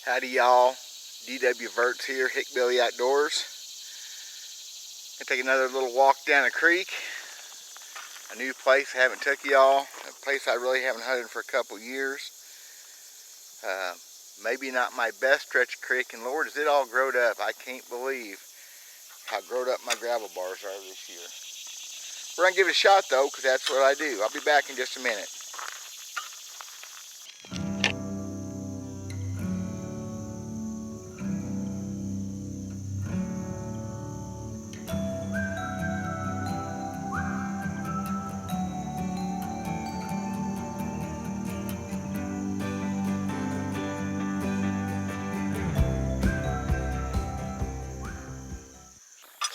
Howdy y'all, DW Verts here, Hickbilly Outdoors. Gonna take another little walk down a creek. A new place I haven't took y'all. A place I really haven't hunted for a couple years. Maybe not my best stretch of creek, and Lord, is it all growed up. I can't believe how growed up my gravel bars are this year. We're gonna give it a shot though, because that's what I do. I'll be back in just a minute.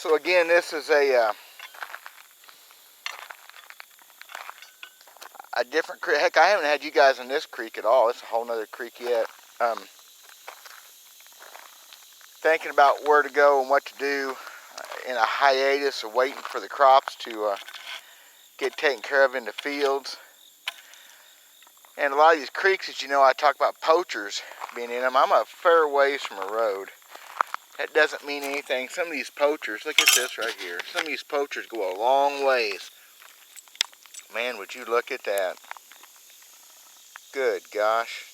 So again, this is a different creek. Heck, I haven't had you guys in this creek at all. It's a whole nother creek yet. Thinking about where to go and what to do in a hiatus of waiting for the crops to get taken care of in the fields. And a lot of these creeks, as you know, I talk about poachers being in them. I'm a fair ways from a road. That doesn't mean anything. Some of these poachers, look at this right here. Some of these poachers go a long ways. Man, would you look at that. Good gosh.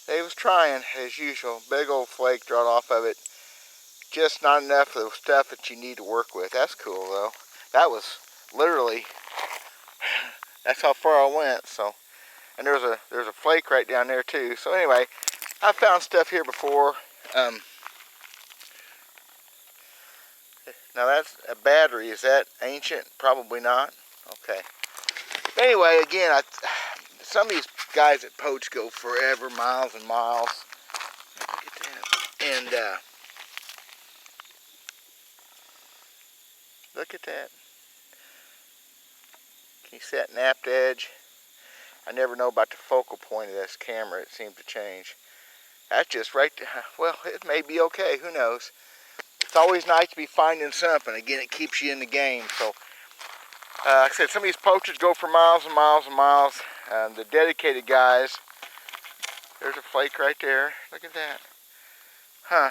They was trying, as usual. Big old flake drawn off of it. Just not enough of the stuff that you need to work with. That's cool though. That was literally, that's how far I went. So, and there's a flake right down there too. So anyway, I found stuff here before. Now that's a battery. Is that ancient? Probably not. Okay. Anyway, again, some of these guys that poach go forever, miles and miles. Look at that. And look at that. Can you see that napped edge? I never know about the focal point of this camera. It seems to change. That's just right there. Well, it may be okay. Who knows? It's always nice to be finding something. Again, it keeps you in the game. So, like I said, some of these poachers go for miles and miles and miles. The dedicated guys, there's a flake right there. Look at that. Huh.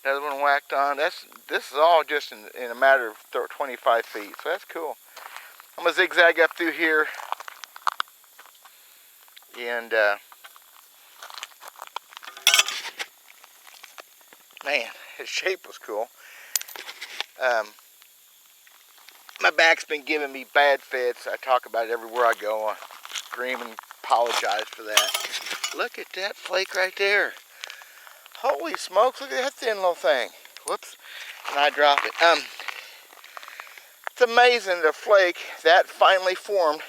Another one whacked on. This is all just in a matter of 25 feet. So that's cool. I'm going to zigzag up through here. And, man, his shape was cool. My back's been giving me bad fits. I talk about it everywhere I go. I scream and apologize for that. Look at that flake right there. Holy smokes, look at that thin little thing. Whoops, and I dropped it. It's amazing the flake that finely formed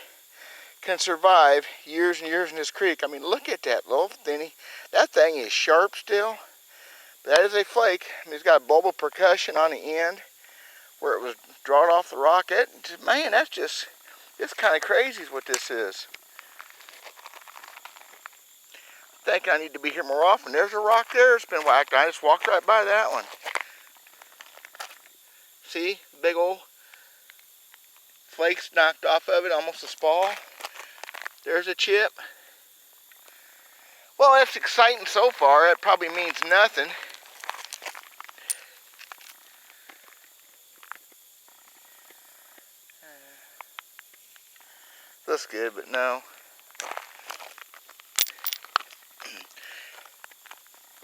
can survive years and years in this creek. I mean, look at that little thinny. That thing is sharp still. But that is a flake. I mean, it's got a bulbal percussion on the end where it was drawn off the rock. Man, that's just kind of crazy is what this is. I think I need to be here more often. There's a rock there that's been whacked. I just walked right by that one. See, big old flakes knocked off of it, almost a spall. There's a chip. Well, that's exciting so far. That probably means nothing. Looks good, but no.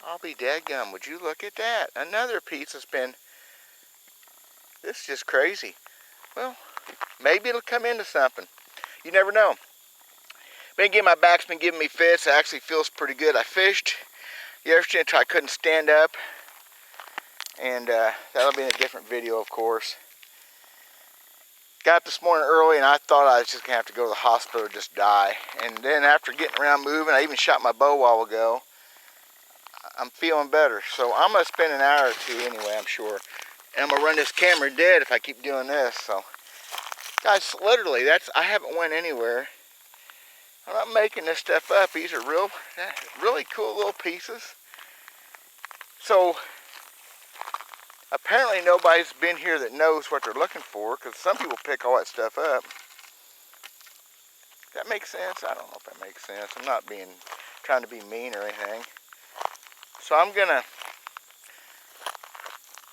I'll be dadgum. Would you look at that? Another piece that's been... This is just crazy. Well, maybe it'll come into something. You never know. But again, my back's been giving me fits. It actually feels pretty good. I fished yesterday until I couldn't stand up. And that'll be in a different video, of course. Got up this morning early and I thought I was just going to have to go to the hospital or just die. And then after getting around moving, I even shot my bow a while ago. I'm feeling better. So I'm going to spend an hour or two anyway, I'm sure. And I'm going to run this camera dead if I keep doing this. So, guys, literally, I haven't went anywhere. I'm not making this stuff up. These are really cool little pieces. So, apparently nobody's been here that knows what they're looking for, because some people pick all that stuff up. that make sense? I don't know if that makes sense. I'm not trying to be mean or anything. So I'm gonna,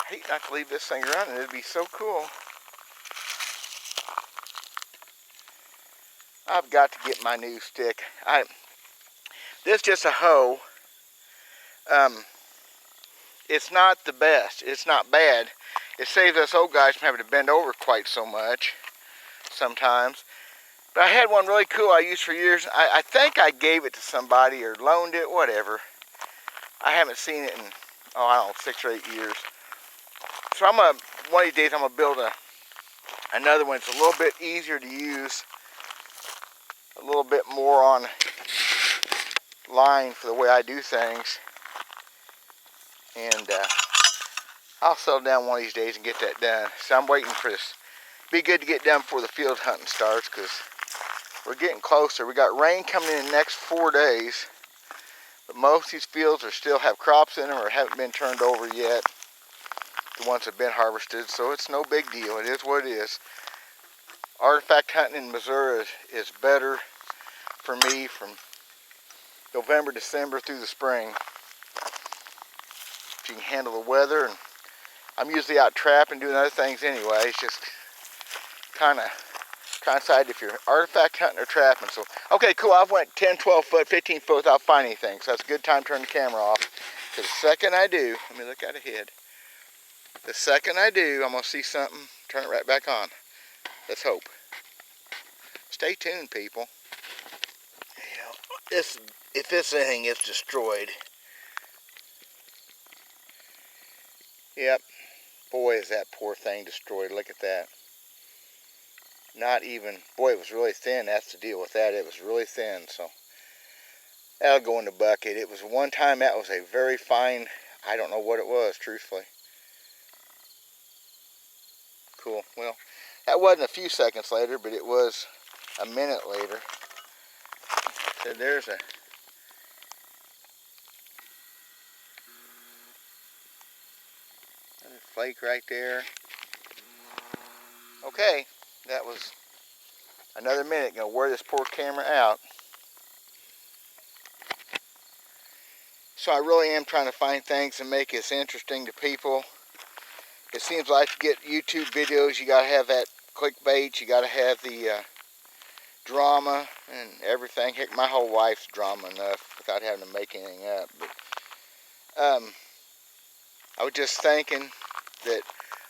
I hate not to leave this thing running. It'd be so cool. I've got to get my new stick. This is just a hoe. It's not the best. It's not bad. It saves us old guys from having to bend over quite so much sometimes. But I had one really cool I used for years. I think I gave it to somebody or loaned it, whatever. I haven't seen it in, oh, I don't know, 6 or 8 years. So one of these days I'm gonna build another one. It's a little bit easier to use, a little bit more on line for the way I do things. And I'll settle down one of these days and get that done. So I'm waiting for this. Be good to get done before the field hunting starts, because we're getting closer. We got rain coming in the next 4 days, but most of these fields still have crops in them or haven't been turned over yet. The ones that have been harvested, so it's no big deal. It is what it is. Artifact hunting in Missouri is better for me from November, December through the spring. If you can handle the weather, and I'm usually out trapping, doing other things anyway. It's just kind of decide if you're artifact hunting or trapping. So, okay, cool. I've went 10, 12 foot, 15 foot without finding anything. So that's a good time to turn the camera off. Because the second I do, let me look out ahead. The second I do, I'm going to see something, turn it right back on. Let's hope. Stay tuned, people. You know, if this thing is destroyed. Yep. Boy, is that poor thing destroyed. Look at that. Not even, boy, it was really thin. That's the deal with that. It was really thin, so that'll go in the bucket. It was one time that was a very fine, I don't know what it was, truthfully. Cool. Well, that wasn't a few seconds later, but it was a minute later. So there's a another flake right there. Okay, that was another minute. Gonna wear this poor camera out. So I really am trying to find things and make this interesting to people. It seems like to get YouTube videos, you gotta have that clickbait, you gotta have the drama and everything. Heck, my whole life's drama enough without having to make anything up. But I was just thinking that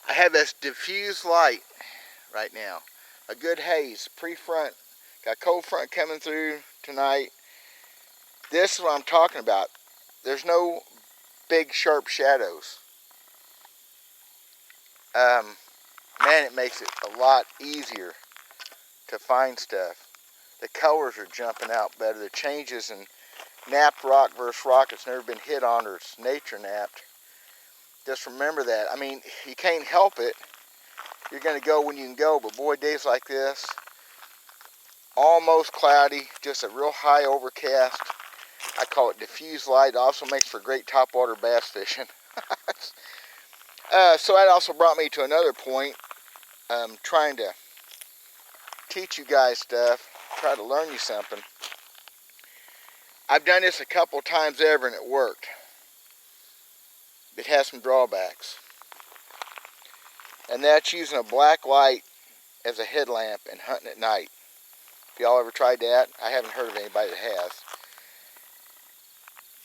I have this diffused light right now. A good haze, pre-front. Got cold front coming through tonight. This is what I'm talking about. There's no big sharp shadows. Man, it makes it a lot easier to find stuff. The colors are jumping out better. The changes in napped rock versus rock that's never been hit on, or it's nature napped. Just remember that. I mean, you can't help it. You're going to go when you can go, but boy, days like this, almost cloudy, just a real high overcast. I call it diffused light. It also makes for great topwater bass fishing. So that also brought me to another point. Trying to teach you guys stuff, try to learn you something. I've done this a couple times ever and it worked. It has some drawbacks. And that's using a black light as a headlamp and hunting at night. If y'all ever tried that, I haven't heard of anybody that has.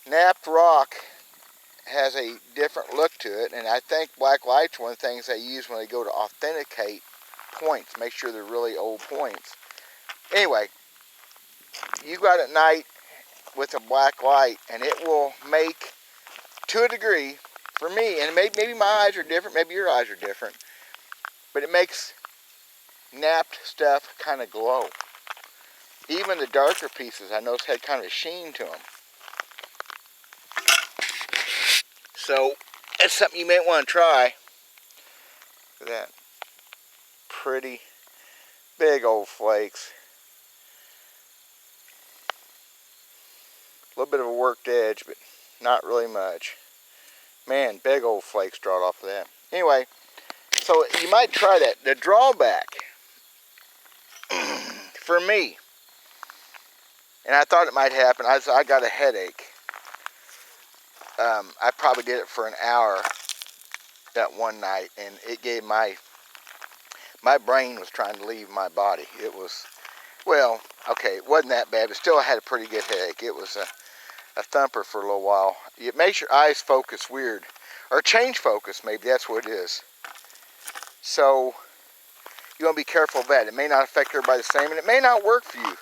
Napped rock has a different look to it, and I think black light's one of the things they use when they go to authenticate points, make sure they're really old points. Anyway, you go out at night with a black light and it will make, to a degree, for me, and maybe my eyes are different, maybe your eyes are different, but it makes napped stuff kind of glow. Even the darker pieces I noticed had kind of a sheen to them. So that's something you may want to try. Look at that. Pretty big old flakes. A little bit of a worked edge, but not really much. Man, big old flakes drawed off of that. Anyway, so you might try that. The drawback, for me, And I thought it might happen. I got a headache. I probably did it for an hour that one night, and it gave my brain was trying to leave my body. It was, well, okay, it wasn't that bad, but still I had a pretty good headache. It was a thumper for a little while. It makes your eyes focus weird, or change focus, maybe that's what it is. So you want to be careful of that. It may not affect everybody the same, and it may not work for you.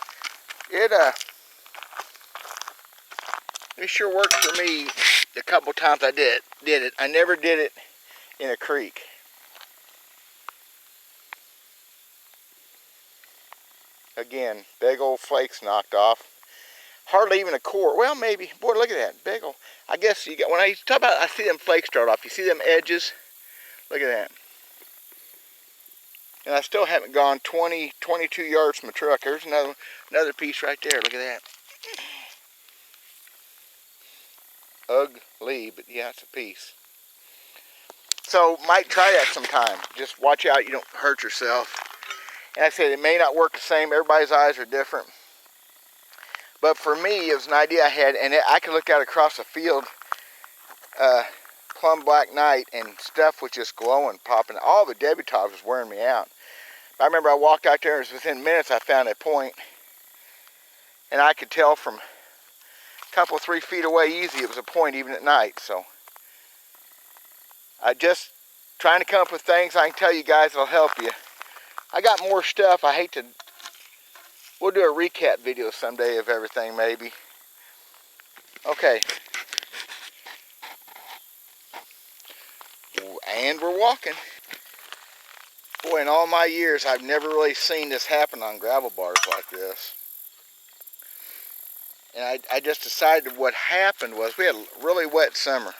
It sure worked for me a couple times I did it. I never did it in a creek. Again, big old flakes knocked off. Hardly even a core. Well, maybe. Boy, look at that. Big old. I guess you got, when I talk about, I see them flakes start off. You see them edges? Look at that. And I still haven't gone 20, 22 yards from the truck. There's another piece right there. Look at that. Ugly, but yeah, it's a piece. So, might try that sometime. Just watch out you don't hurt yourself. And I said, it may not work the same. Everybody's eyes are different. But for me, it was an idea I had, and I could look out across the field, plumb black night, and stuff was just glowing, popping. All the debutantes was wearing me out. I remember I walked out there, and it was within minutes I found a point, and I could tell from a couple, 3 feet away easy it was a point even at night. So I just trying to come up with things I can tell you guys that'll help you. I got more stuff. I hate to. We'll do a recap video someday of everything, maybe. Okay. And we're walking. Boy, in all my years, I've never really seen this happen on gravel bars like this. And I just decided what happened was we had a really wet summer.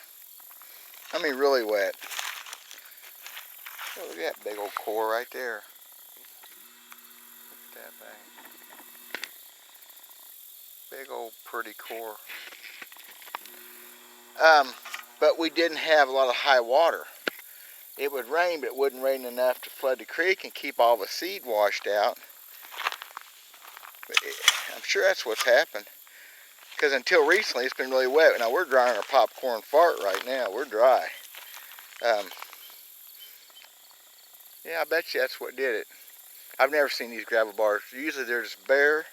I mean, really wet. Oh, look at that big old core right there. Look at that thing. Big old pretty core. But we didn't have a lot of high water. It would rain, but it wouldn't rain enough to flood the creek and keep all the seed washed out. But I'm sure that's what's happened. Because until recently, it's been really wet. Now, we're drying our popcorn fart right now. We're dry. Yeah, I bet you that's what did it. I've never seen these gravel bars. Usually they're just bare.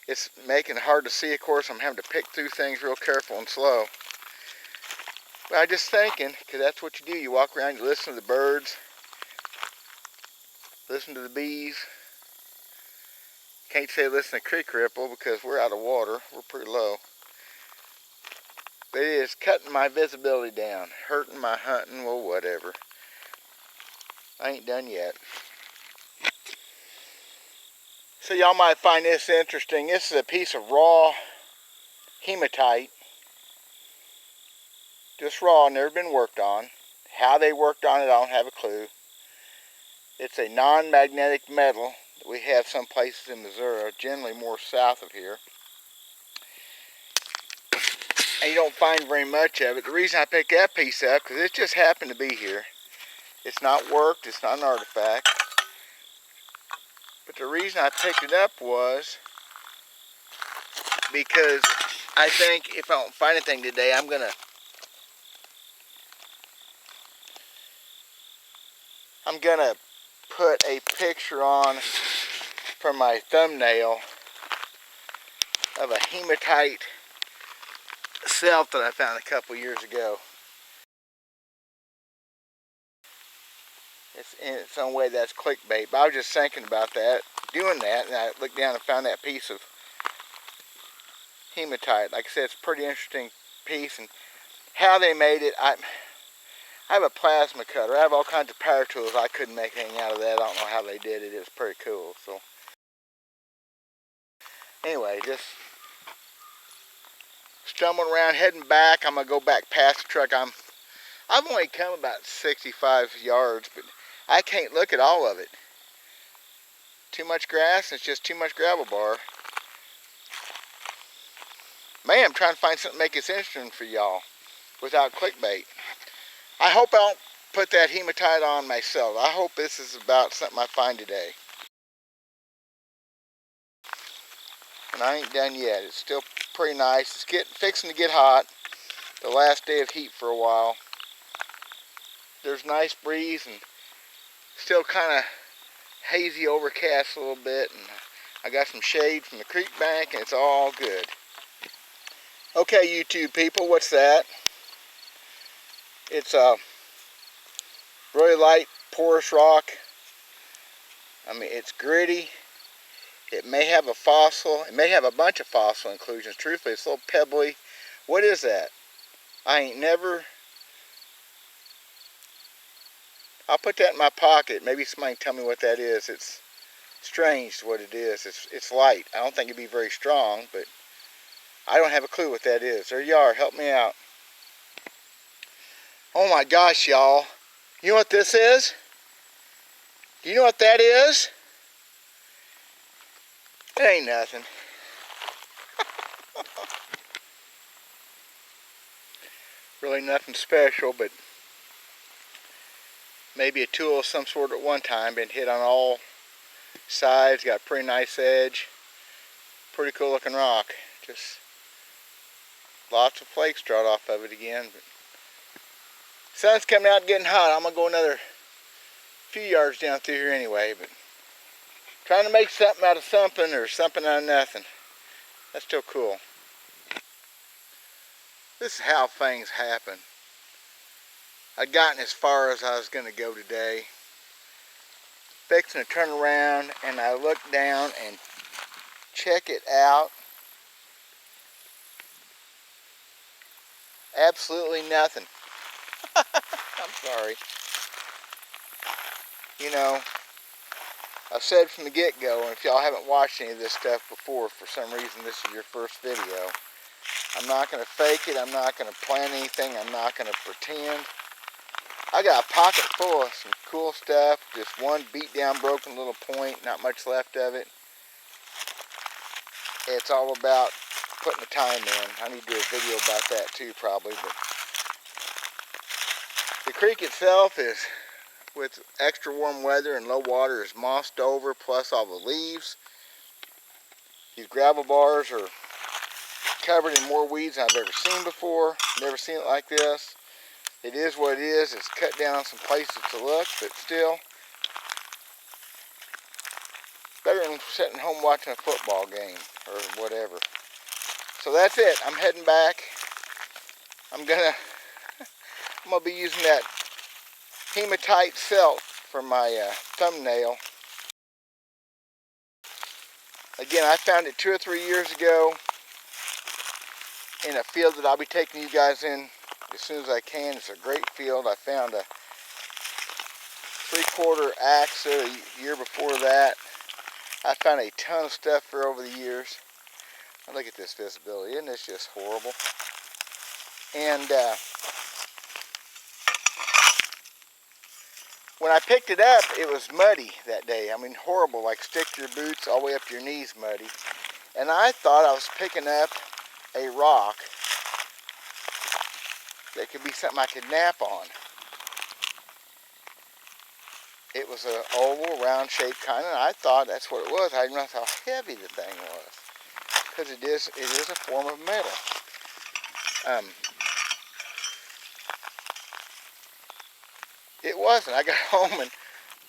It's making it hard to see, of course. I'm having to pick through things real careful and slow. But I'm just thinking, because that's what you do. You walk around, you listen to the birds, listen to the bees. Can't say listen to creek ripple because we're out of water. We're pretty low. But it is cutting my visibility down, hurting my hunting, well, whatever. I ain't done yet. So y'all might find this interesting. This is a piece of raw hematite. Just raw, never been worked on. How they worked on it, I don't have a clue. It's a non-magnetic metal that we have some places in Missouri, generally more south of here. And you don't find very much of it. The reason I picked that piece up, because it just happened to be here. It's not worked, it's not an artifact. But the reason I picked it up was because I think if I don't find anything today, I'm gonna put a picture on for my thumbnail of a hematite self that I found a couple years ago. It's in its own way that's clickbait, but I was just thinking about that, doing that, and I looked down and found that piece of hematite. Like I said, it's a pretty interesting piece, and how they made it, I have a plasma cutter. I have all kinds of power tools. I couldn't make anything out of that. I don't know how they did it. It was pretty cool. So anyway, just stumbling around, heading back. I'm gonna go back past the truck. I've only come about 65 yards, but I can't look at all of it. Too much grass. It's just too much gravel bar. Man, I'm trying to find something to make this interesting for y'all without clickbait. I hope I don't put that hematite on myself. I hope this is about something I find today. And I ain't done yet. It's still pretty nice. It's fixing to get hot. The last day of heat for a while. There's nice breeze and still kind of hazy overcast a little bit. And I got some shade from the creek bank and it's all good. Okay, YouTube people, what's that? It's a really light porous rock. I mean, it's gritty. It may have a fossil. It may have a bunch of fossil inclusions. Truthfully, it's a little pebbly. What is that? I ain't never... I'll put that in my pocket. Maybe somebody can tell me what that is. It's strange what it is. It's light. I don't think it'd be very strong, but I don't have a clue what that is. There you are. Help me out. Oh my gosh, y'all. You know what this is? Do you know what that is? It ain't nothing. Really nothing special, but maybe a tool of some sort at one time. Been hit on all sides. Got a pretty nice edge. Pretty cool looking rock. Just lots of flakes drawed off of it again. But sun's coming out and getting hot. I'm going to go another few yards down through here anyway. But trying to make something out of something or something out of nothing. That's still cool. This is how things happen. I'd gotten as far as I was going to go today. Fixing to turn around and I look down and check it out. Absolutely nothing. I'm sorry. You know, I've said from the get-go, and if y'all haven't watched any of this stuff before, for some reason this is your first video, I'm not going to fake it. I'm not going to plan anything. I'm not going to pretend. I got a pocket full of some cool stuff. Just one beat down broken little point. Not much left of it. It's all about putting the time in. I need to do a video about that too probably. But the creek itself is, with extra warm weather and low water, is mossed over, plus all the leaves. These gravel bars are covered in more weeds than I've ever seen before. Never seen it like this. It is what it is. It's cut down on some places to look, but still better than sitting home watching a football game or whatever. So that's it. I'm heading back. I'm gonna be using that hematite felt for my thumbnail. Again, I found it 2 or 3 years ago in a field that I'll be taking you guys in as soon as I can. It's a great field. I found a 3/4 axe a year before that. I found a ton of stuff for over the years. Look at this visibility. Isn't this just horrible? And when I picked it up, it was muddy that day. I mean, horrible, like stick to your boots all the way up to your knees muddy. And I thought I was picking up a rock that could be something I could nap on. It was an oval, round shaped kind of, and I thought that's what it was. I didn't realize how heavy the thing was. Because it is a form of metal. It wasn't. I got home and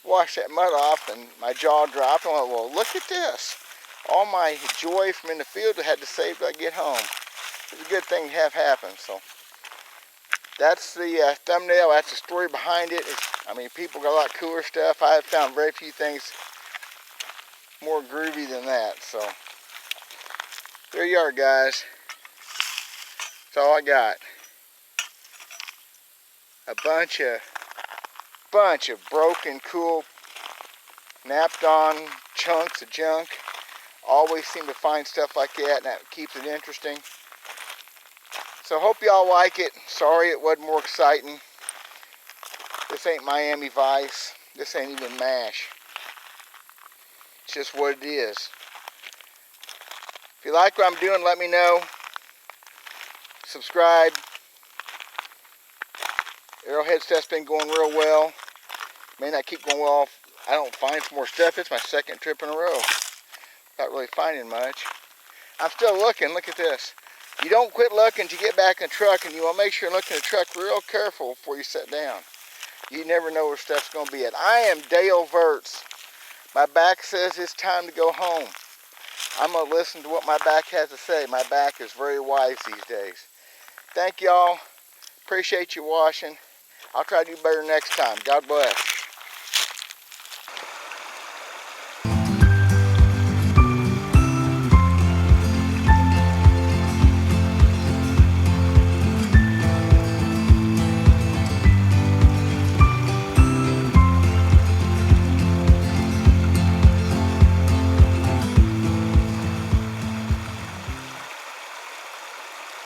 washed that mud off and my jaw dropped. I went, well, look at this. All my joy from in the field I had to save till I get home. It's a good thing to have happen. So that's the thumbnail. That's the story behind it. I mean, people got a lot cooler stuff. I have found very few things more groovy than that. So there you are, guys. That's all I got. A bunch of broken, cool, napped on chunks of junk. Always seem to find stuff like that, and that keeps it interesting. So hope y'all like it. Sorry it wasn't more exciting. This ain't Miami Vice. This ain't even MASH. It's just what it is. If you like what I'm doing, let me know. Subscribe. Arrowhead stuff's been going real well. May not keep going well if I don't find some more stuff. It's my second trip in a row. Not really finding much. I'm still looking. Look at this. You don't quit looking until you get back in the truck, and you want to make sure you look in the truck real careful before you sit down. You never know where stuff's going to be at. I am Dale Verts. My back says it's time to go home. I'm going to listen to what my back has to say. My back is very wise these days. Thank y'all. Appreciate you watching. I'll try to do better next time. God bless.